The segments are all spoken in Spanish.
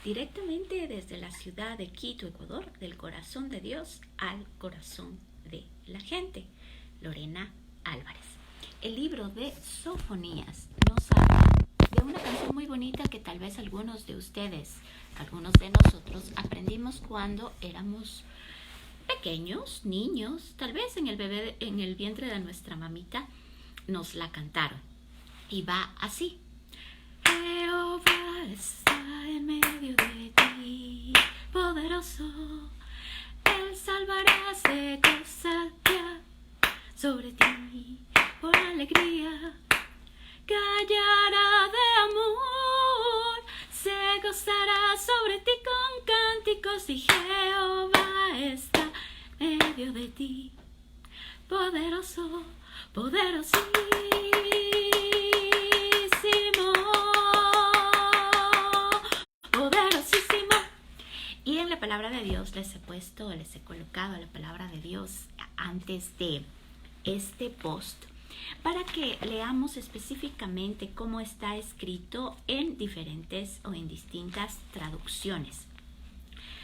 directamente desde la ciudad de Quito, Ecuador, del corazón de Dios al corazón de la gente. Lorena Álvarez. El libro de Sofonías nos habla de una canción muy bonita que tal vez algunos de ustedes, algunos de nosotros aprendimos cuando éramos pequeños, niños, tal vez en el vientre de nuestra mamita nos la cantaron. Y va así. Jehová está en medio de ti, poderoso, Él salvará, se gozará sobre ti por alegría, callará de amor, se gozará sobre ti con cánticos y Jehová está en medio de ti, poderoso, poderosísimo. Y en la palabra de Dios les he colocado la palabra de Dios antes de este post para que leamos específicamente cómo está escrito en diferentes o en distintas traducciones.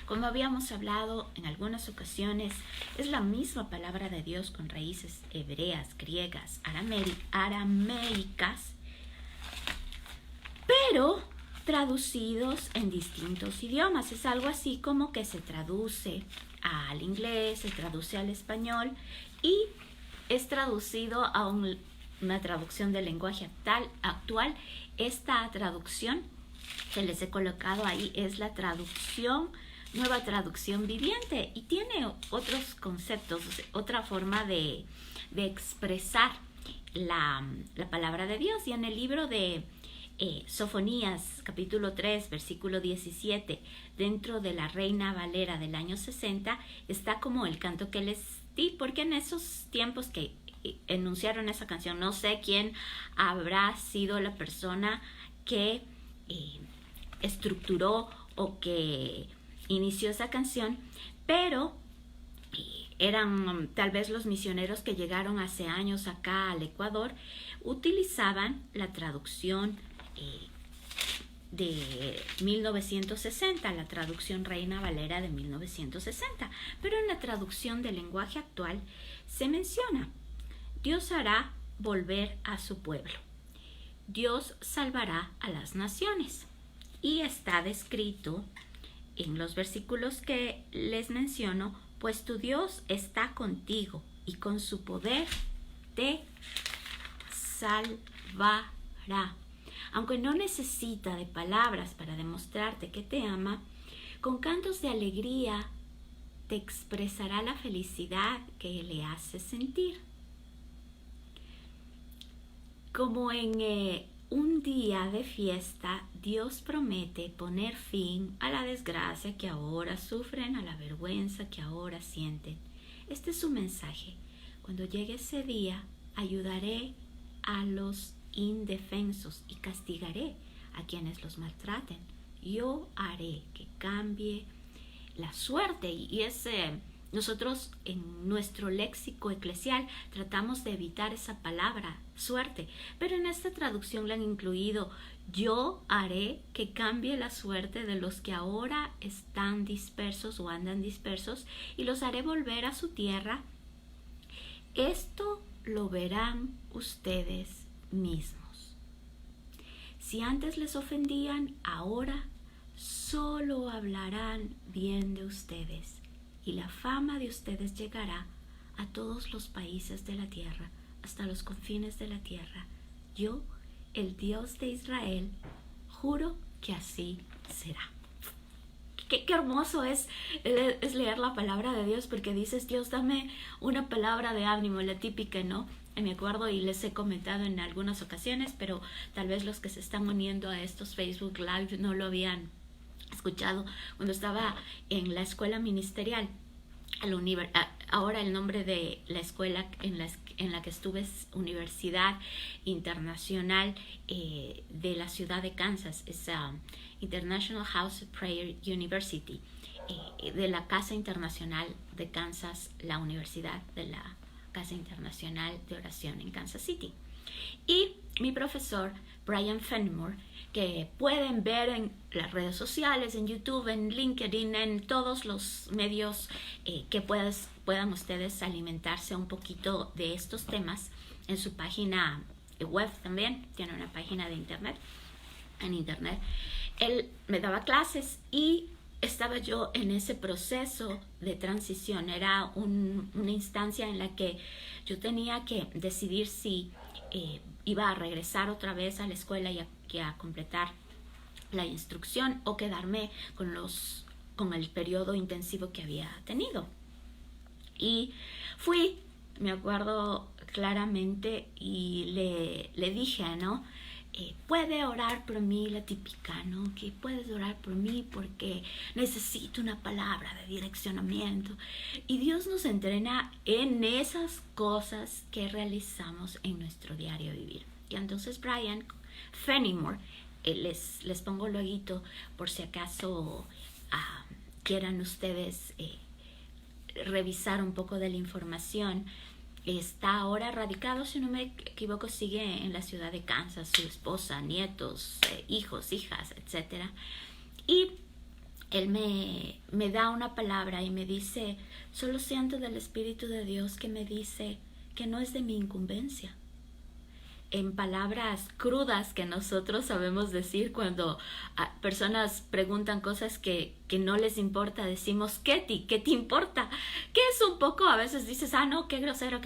Como habíamos hablado en algunas ocasiones, es la misma palabra de Dios con raíces hebreas, griegas, arameicas, pero traducidos en distintos idiomas. Es algo así como que se traduce al inglés, se traduce al español y es traducido a una traducción del lenguaje actual. Esta traducción que les he colocado ahí es la nueva traducción viviente y tiene otros conceptos, otra forma de expresar la palabra de Dios. Y en el libro de Sofonías, capítulo 3, versículo 17, dentro de la Reina Valera del año 60, está como el canto que les di, porque en esos tiempos que enunciaron esa canción, no sé quién habrá sido la persona que estructuró o que inició esa canción, pero eran tal vez los misioneros que llegaron hace años acá al Ecuador, utilizaban la traducción de 1960, la traducción Reina Valera de 1960, pero en la traducción del lenguaje actual se menciona: Dios hará volver a su pueblo, Dios salvará a las naciones, y está descrito en los versículos que les menciono: pues tu Dios está contigo y con su poder te salvará. Aunque no necesita de palabras para demostrarte que te ama, con cantos de alegría te expresará la felicidad que le hace sentir. Como en un día de fiesta, Dios promete poner fin a la desgracia que ahora sufren, a la vergüenza que ahora sienten. Este es su mensaje. Cuando llegue ese día, ayudaré a los indefensos y castigaré a quienes los maltraten. Yo haré que cambie la suerte. Y nosotros en nuestro léxico eclesial tratamos de evitar esa palabra suerte, pero en esta traducción le han incluido: yo haré que cambie la suerte de los que ahora están dispersos o andan dispersos y los haré volver a su tierra. Esto lo verán ustedes mismos. Si antes les ofendían, ahora solo hablarán bien de ustedes, y la fama de ustedes llegará a todos los países de la tierra, hasta los confines de la tierra. Yo, el Dios de Israel, juro que así será. Qué hermoso es leer la palabra de Dios, porque dices: Dios, dame una palabra de ánimo, la típica, ¿no? Me acuerdo y les he comentado en algunas ocasiones, pero tal vez los que se están uniendo a estos Facebook Live no lo habían escuchado. Cuando estaba en la escuela ministerial, ahora el nombre de la escuela en la que estuve es Universidad Internacional de la ciudad de Kansas, es International House of Prayer University, de la Casa Internacional de Kansas, la Universidad de la Casa Internacional de Oración en Kansas City. Y mi profesor Brian Fenimore, que pueden ver en las redes sociales, en YouTube, en LinkedIn, en todos los medios que puedan ustedes alimentarse un poquito de estos temas. En su página web también, tiene una página de internet, en internet. Él me daba clases y estaba yo en ese proceso de transición. Era una instancia en la que yo tenía que decidir si iba a regresar otra vez a la escuela y a completar la instrucción o quedarme con el periodo intensivo que había tenido. Y fui, me acuerdo claramente, y le dije, ¿no? Puede orar por mí, la típica, ¿no? Que puedes orar por mí porque necesito una palabra de direccionamiento. Y Dios nos entrena en esas cosas que realizamos en nuestro diario vivir. Y entonces Brian Fenimore, les pongo luego por si acaso quieran ustedes revisar un poco de la información. Está ahora radicado, si no me equivoco, sigue en la ciudad de Kansas, su esposa, nietos, hijos, hijas, etc. Y él me da una palabra y me dice, solo siento del Espíritu de Dios que me dice que no es de mi incumbencia. En palabras crudas que nosotros sabemos decir cuando personas preguntan cosas que no les importa, decimos, ¿qué te importa? Que es un poco, a veces dices, no, qué grosera.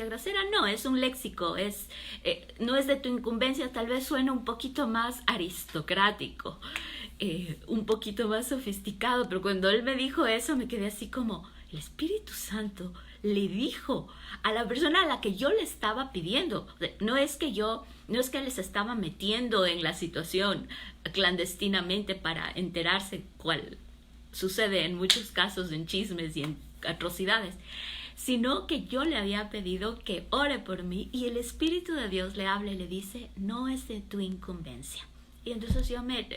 No, es un léxico, no es de tu incumbencia, tal vez suena un poquito más aristocrático, un poquito más sofisticado, pero cuando él me dijo eso me quedé así como, el Espíritu Santo le dijo a la persona a la que yo le estaba pidiendo. No es que les estaba metiendo en la situación clandestinamente para enterarse, cual sucede en muchos casos en chismes y en atrocidades, sino que yo le había pedido que ore por mí y el Espíritu de Dios le habla y le dice, no es de tu incumbencia. Y entonces yo me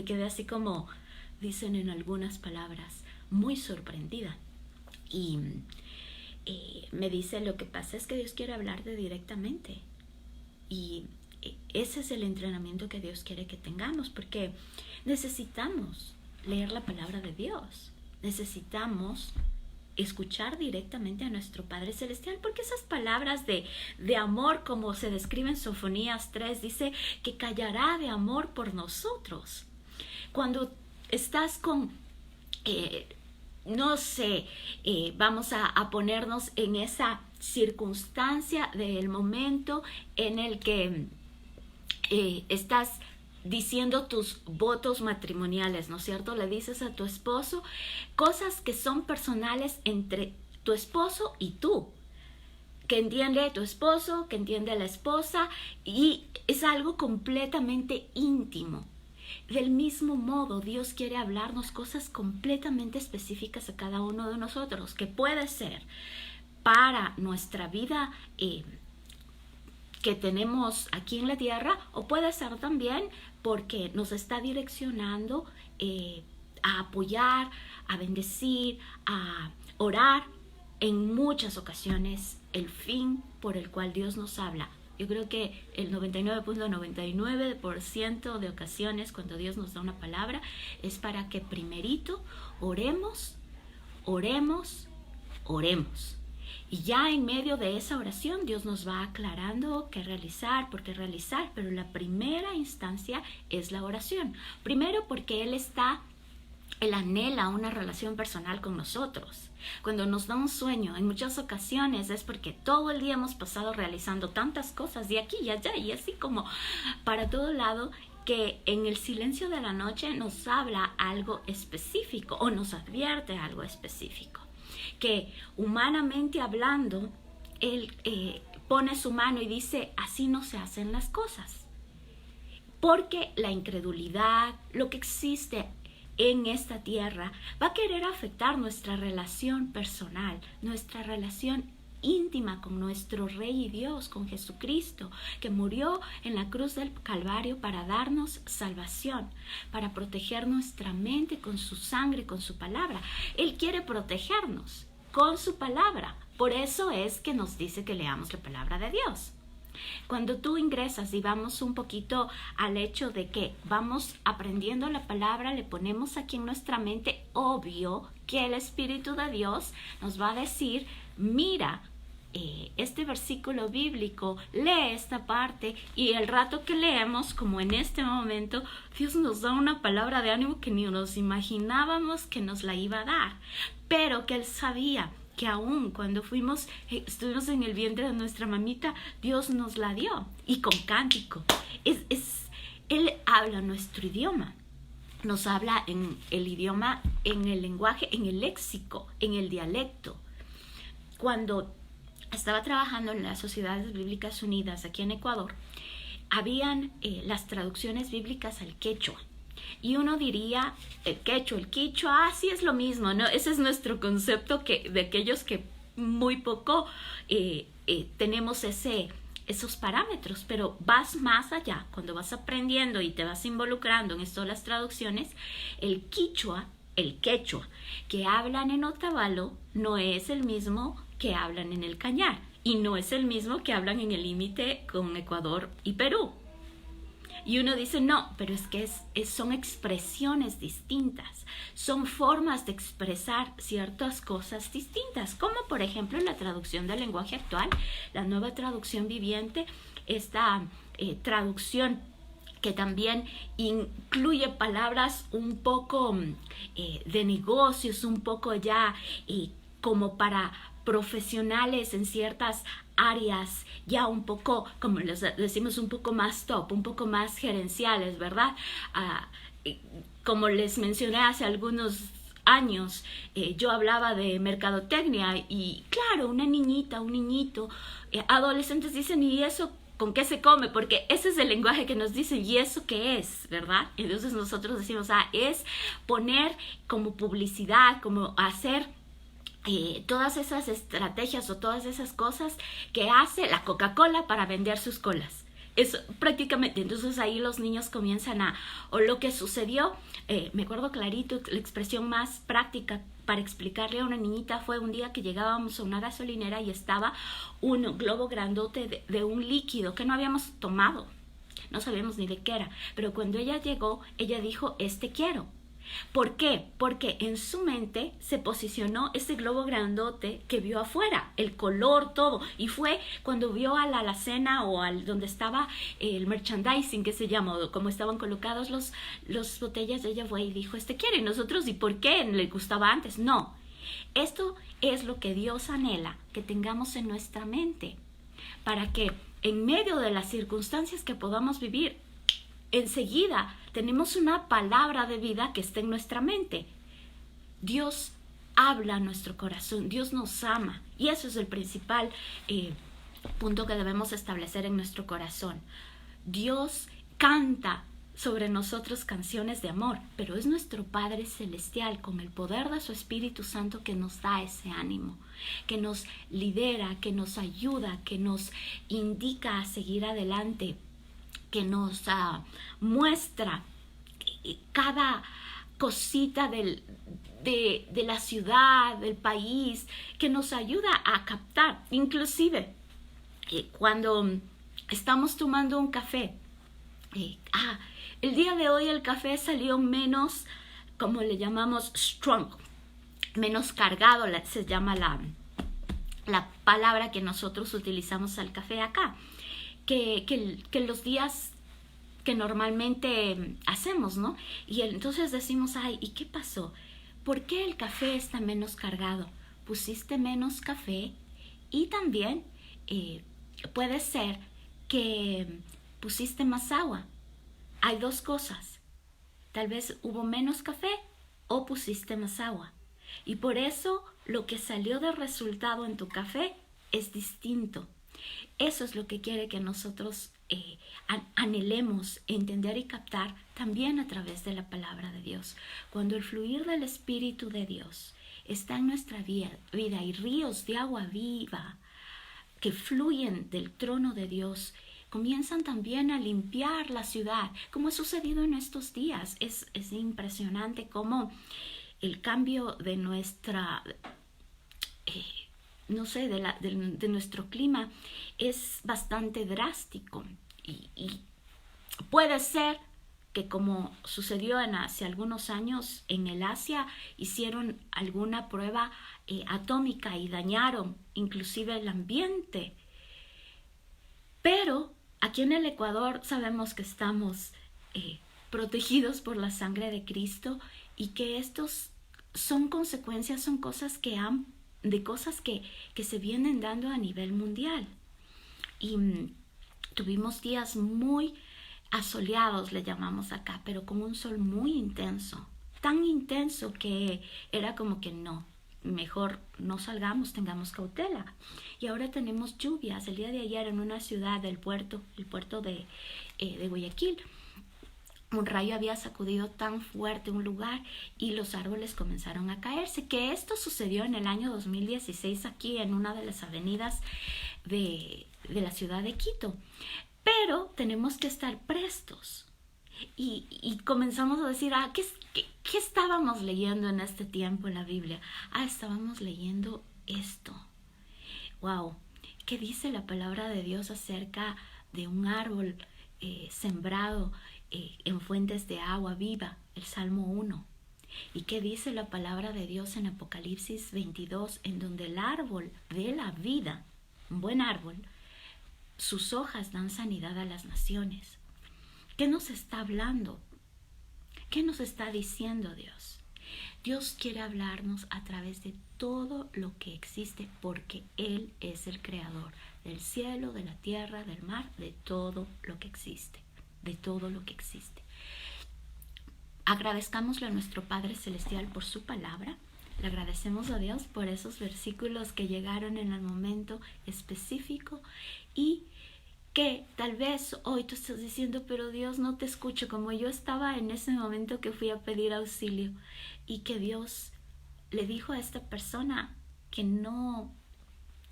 quedé así como dicen en algunas palabras, muy sorprendida. Y me dice, lo que pasa es que Dios quiere hablarte directamente. Y ese es el entrenamiento que Dios quiere que tengamos, porque necesitamos leer la palabra de Dios. Necesitamos escuchar directamente a nuestro Padre Celestial, porque esas palabras de amor, como se describe en Sofonías 3, dice que callará de amor por nosotros. Cuando estás con, vamos a ponernos en esa circunstancia del momento en el que estás diciendo tus votos matrimoniales, ¿no es cierto? Le dices a tu esposo cosas que son personales entre tu esposo y tú, que entiende tu esposo, que entiende la esposa, y es algo completamente íntimo. Del mismo modo, Dios quiere hablarnos cosas completamente específicas a cada uno de nosotros, que puede ser para nuestra vida que tenemos aquí en la tierra, o puede ser también porque nos está direccionando a apoyar, a bendecir, a orar. En muchas ocasiones, el fin por el cual Dios nos habla, yo creo que el 99.99% de ocasiones cuando Dios nos da una palabra es para que primerito oremos. Y ya en medio de esa oración Dios nos va aclarando qué realizar, por qué realizar, pero la primera instancia es la oración. Primero porque Él anhela una relación personal con nosotros. Cuando nos da un sueño, en muchas ocasiones es porque todo el día hemos pasado realizando tantas cosas de aquí y allá y así como para todo lado, que en el silencio de la noche nos habla algo específico o nos advierte algo específico. Que humanamente hablando, Él pone su mano y dice, así no se hacen las cosas. Porque la incredulidad, lo que existe en esta tierra, va a querer afectar nuestra relación personal, nuestra relación íntima con nuestro Rey y Dios, con Jesucristo, que murió en la cruz del Calvario para darnos salvación, para proteger nuestra mente con su sangre, con su palabra. Él quiere protegernos con su palabra. Por eso es que nos dice que leamos la palabra de Dios. Cuando tú ingresas y vamos un poquito al hecho de que vamos aprendiendo la palabra, le ponemos aquí en nuestra mente, obvio que el Espíritu de Dios nos va a decir, mira, este versículo bíblico, lee esta parte, y el rato que leemos, como en este momento, Dios nos da una palabra de ánimo que ni nos imaginábamos que nos la iba a dar, pero que Él sabía que aún cuando estuvimos en el vientre de nuestra mamita, Dios nos la dio, y con cántico. Él habla nuestro idioma, nos habla en el idioma, en el lenguaje, en el léxico, en el dialecto. Cuando estaba trabajando en las Sociedades Bíblicas Unidas aquí en Ecuador, habían las traducciones bíblicas al quechua. Y uno diría, el quechua, el quichua, sí es lo mismo, ¿no? Ese es nuestro concepto de aquellos que muy poco tenemos esos parámetros, pero vas más allá, cuando vas aprendiendo y te vas involucrando en esto de las traducciones, el quechua, que hablan en Otavalo, no es el mismo que hablan en el Cañar, y no es el mismo que hablan en el límite con Ecuador y Perú. Y uno dice, no, pero es que son expresiones distintas, son formas de expresar ciertas cosas distintas, como por ejemplo en la traducción del lenguaje actual, la nueva traducción viviente, esta traducción que también incluye palabras un poco de negocios, un poco ya como para profesionales en ciertas áreas, ya un poco, como les decimos, un poco más top, un poco más gerenciales, ¿verdad? Como les mencioné hace algunos años, yo hablaba de mercadotecnia y claro, una niñita, un niñito, adolescentes dicen, ¿y eso con qué se come? Porque ese es el lenguaje que nos dicen, ¿y eso qué es? ¿Verdad? Entonces nosotros decimos, es poner como publicidad, como hacer todas esas estrategias o todas esas cosas que hace la Coca-Cola para vender sus colas. Eso prácticamente, entonces ahí los niños comienzan o lo que sucedió, me acuerdo clarito, la expresión más práctica para explicarle a una niñita fue un día que llegábamos a una gasolinera y estaba un globo grandote de un líquido que no habíamos tomado, no sabíamos ni de qué era, pero cuando ella llegó, ella dijo, quiero. ¿Por qué? Porque en su mente se posicionó ese globo grandote que vio afuera, el color, todo, y fue cuando vio a la alacena o donde estaba el merchandising que se llamó, como estaban colocados los botellas, ella fue y dijo, quiere, y nosotros, ¿y por qué? ¿Le gustaba antes? No, esto es lo que Dios anhela que tengamos en nuestra mente, para que en medio de las circunstancias que podamos vivir, enseguida tenemos una palabra de vida que está en nuestra mente. Dios habla a nuestro corazón, Dios nos ama, y eso es el principal punto que debemos establecer en nuestro corazón. Dios canta sobre nosotros canciones de amor, pero es nuestro Padre Celestial con el poder de su Espíritu Santo que nos da ese ánimo, que nos lidera, que nos ayuda, que nos indica a seguir adelante, que nos muestra cada cosita de la ciudad, del país, que nos ayuda a captar. Inclusive, cuando estamos tomando un café, el día de hoy el café salió menos, como le llamamos, strong, menos cargado, se llama la palabra que nosotros utilizamos al café acá. Que los días que normalmente hacemos, ¿no? Y entonces decimos, ¿y qué pasó? ¿Por qué el café está menos cargado? Pusiste menos café y también puede ser que pusiste más agua. Hay dos cosas. Tal vez hubo menos café o pusiste más agua. Y por eso lo que salió de resultado en tu café es distinto. Eso es lo que quiere que nosotros anhelemos entender y captar también a través de la palabra de Dios. Cuando el fluir del Espíritu de Dios está en nuestra vida y ríos de agua viva que fluyen del trono de Dios, comienzan también a limpiar la ciudad, como ha sucedido en estos días. Es impresionante cómo el cambio de no sé, de nuestro clima es bastante drástico y puede ser que, como sucedió hace algunos años en el Asia, hicieron alguna prueba atómica y dañaron inclusive el ambiente. Pero aquí en el Ecuador sabemos que estamos protegidos por la sangre de Cristo y que estos son consecuencias, son cosas de cosas que se vienen dando a nivel mundial. Y tuvimos días muy asoleados, le llamamos acá, pero con un sol muy intenso, tan intenso que era como que no, mejor no salgamos, tengamos cautela. Y ahora tenemos lluvias. El día de ayer en una ciudad del puerto, el puerto de Guayaquil, un rayo había sacudido tan fuerte un lugar y los árboles comenzaron a caerse, que esto sucedió en el año 2016 aquí en una de las avenidas de la ciudad de Quito. Pero tenemos que estar prestos. Y comenzamos a decir, ¿qué estábamos leyendo en este tiempo en la Biblia? Estábamos leyendo esto. Wow, ¿qué dice la palabra de Dios acerca de un árbol sembrado en fuentes de agua viva? El Salmo 1. ¿Y qué dice la palabra de Dios en Apocalipsis 22, en donde el árbol de la vida, un buen árbol, sus hojas dan sanidad a las naciones? ¿Qué nos está hablando? ¿Qué nos está diciendo Dios? Dios quiere hablarnos a través de todo lo que existe, porque Él es el creador del cielo, de la tierra, del mar, de todo lo que existe, de todo lo que existe. Agradezcámosle a nuestro Padre Celestial por su palabra. Le agradecemos a Dios por esos versículos que llegaron en el momento específico y que tal vez hoy tú estás diciendo, pero Dios, no te escucho, como yo estaba en ese momento que fui a pedir auxilio, y que Dios le dijo a esta persona que no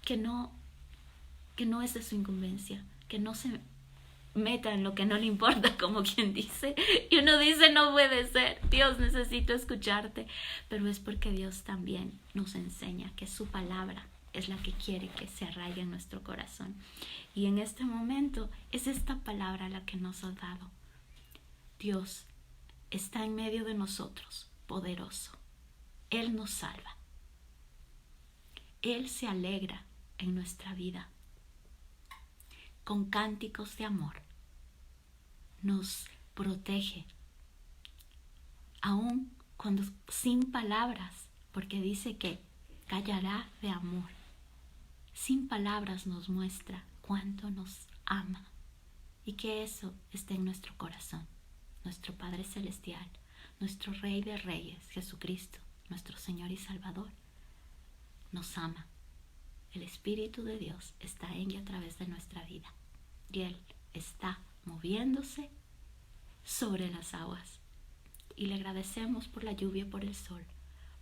es de su incumbencia, que no se meta en lo que no le importa, como quien dice. Y uno dice, no puede ser, Dios, necesito escucharte. Pero es porque Dios también nos enseña que su palabra es la que quiere que se arraigue en nuestro corazón. Y en este momento es esta palabra la que nos ha dado. Dios está en medio de nosotros, poderoso. Él nos salva. Él se alegra en nuestra vida. Con cánticos de amor. Nos protege. Aun cuando sin palabras, porque dice que callará de amor. Sin palabras nos muestra cuánto nos ama y que eso está en nuestro corazón. Nuestro Padre Celestial, nuestro Rey de Reyes, Jesucristo, nuestro Señor y Salvador, nos ama. El Espíritu de Dios está en y a través de nuestra vida y Él está moviéndose sobre las aguas. Y le agradecemos por la lluvia, por el sol,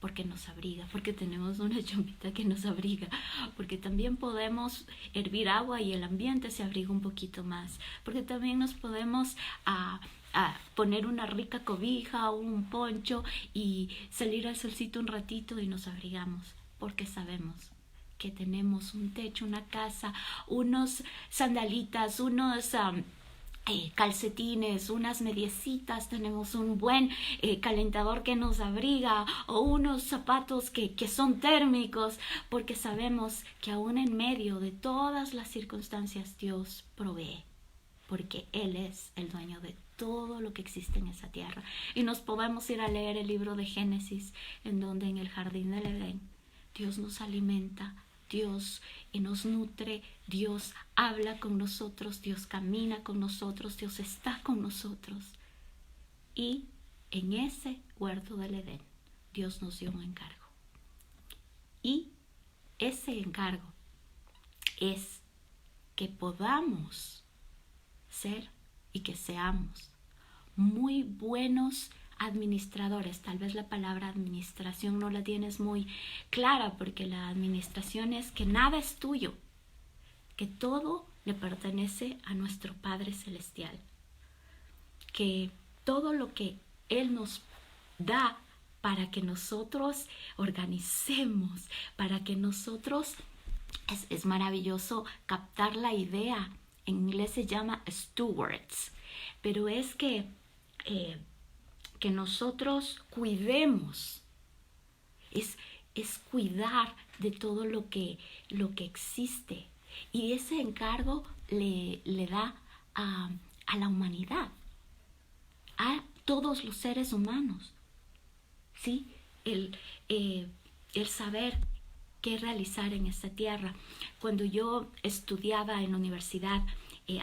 porque nos abriga, porque tenemos una lluvia que nos abriga, porque también podemos hervir agua y el ambiente se abriga un poquito más, porque también nos podemos a poner una rica cobija o un poncho y salir al solcito un ratito y nos abrigamos, porque sabemos que tenemos un techo, una casa, unos sandalitas, unos calcetines, unas mediecitas, tenemos un buen calentador que nos abriga, o unos zapatos que son térmicos, porque sabemos que aún en medio de todas las circunstancias Dios provee, porque Él es el dueño de todo lo que existe en esa tierra. Y nos podemos ir a leer el libro de Génesis, en donde en el jardín del Edén Dios nos alimenta, Dios nos nutre, Dios habla con nosotros, Dios camina con nosotros, Dios está con nosotros. Y en ese huerto del Edén, Dios nos dio un encargo. Y ese encargo es que podamos ser y que seamos muy buenos administradores. Tal vez la palabra administración no la tienes muy clara, porque la administración es que nada es tuyo, que todo le pertenece a nuestro Padre Celestial, que todo lo que Él nos da para que nosotros organicemos, para que nosotros Es maravilloso captar la idea. En inglés se llama stewards, pero es que nosotros cuidemos, es cuidar de todo lo que existe. Y ese encargo le da a la humanidad, a todos los seres humanos, ¿sí? El saber qué realizar en esta tierra. Cuando yo estudiaba en la universidad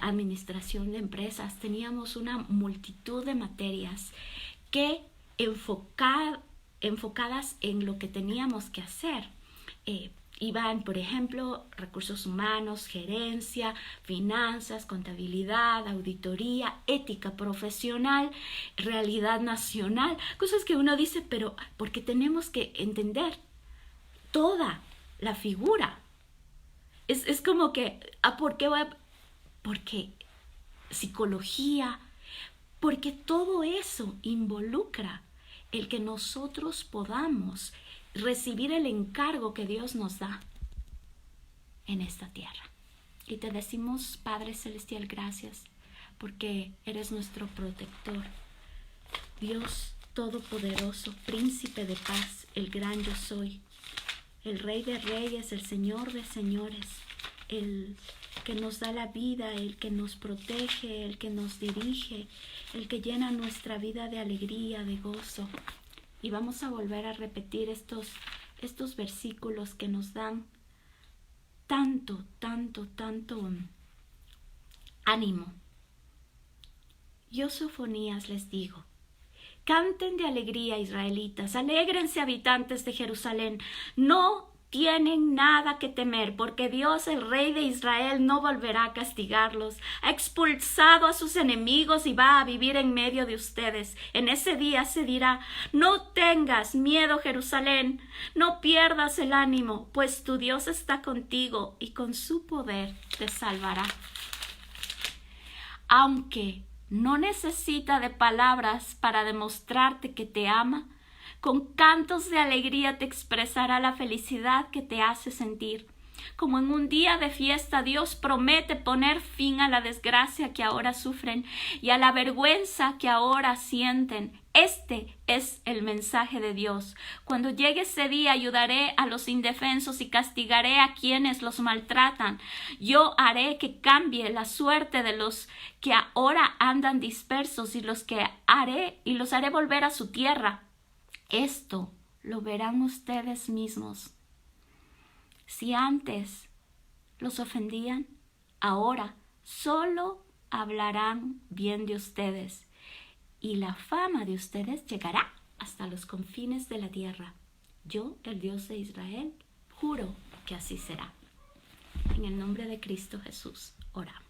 administración de empresas, teníamos una multitud de materias que enfocadas en lo que teníamos que hacer. Iban, por ejemplo, recursos humanos, gerencia, finanzas, contabilidad, auditoría, ética profesional, realidad nacional, cosas que uno dice, pero porque tenemos que entender toda la figura. Es como que, ¿por qué voy a...? Porque psicología, porque todo eso involucra el que nosotros podamos recibir el encargo que Dios nos da en esta tierra. Y te decimos, Padre Celestial, gracias, porque eres nuestro protector. Dios Todopoderoso, Príncipe de paz, el gran yo soy, el Rey de reyes, el Señor de señores, el que nos da la vida, el que nos protege, el que nos dirige, el que llena nuestra vida de alegría, de gozo. Y vamos a volver a repetir estos versículos que nos dan tanto ánimo. Yo, Sofonías, les digo: canten de alegría, israelitas, alégrense, habitantes de Jerusalén, no tienen nada que temer, porque Dios, el Rey de Israel, no volverá a castigarlos. Ha expulsado a sus enemigos y va a vivir en medio de ustedes. En ese día se dirá: no tengas miedo, Jerusalén, no pierdas el ánimo, pues tu Dios está contigo y con su poder te salvará. Aunque no necesita de palabras para demostrarte que te ama, con cantos de alegría te expresará la felicidad que te hace sentir. Como en un día de fiesta, Dios promete poner fin a la desgracia que ahora sufren y a la vergüenza que ahora sienten. Este es el mensaje de Dios. Cuando llegue ese día, ayudaré a los indefensos y castigaré a quienes los maltratan. Yo haré que cambie la suerte de los que ahora andan dispersos y los haré volver a su tierra. Esto lo verán ustedes mismos. Si antes los ofendían, ahora solo hablarán bien de ustedes, y la fama de ustedes llegará hasta los confines de la tierra. Yo, el Dios de Israel, juro que así será. En el nombre de Cristo Jesús, oramos.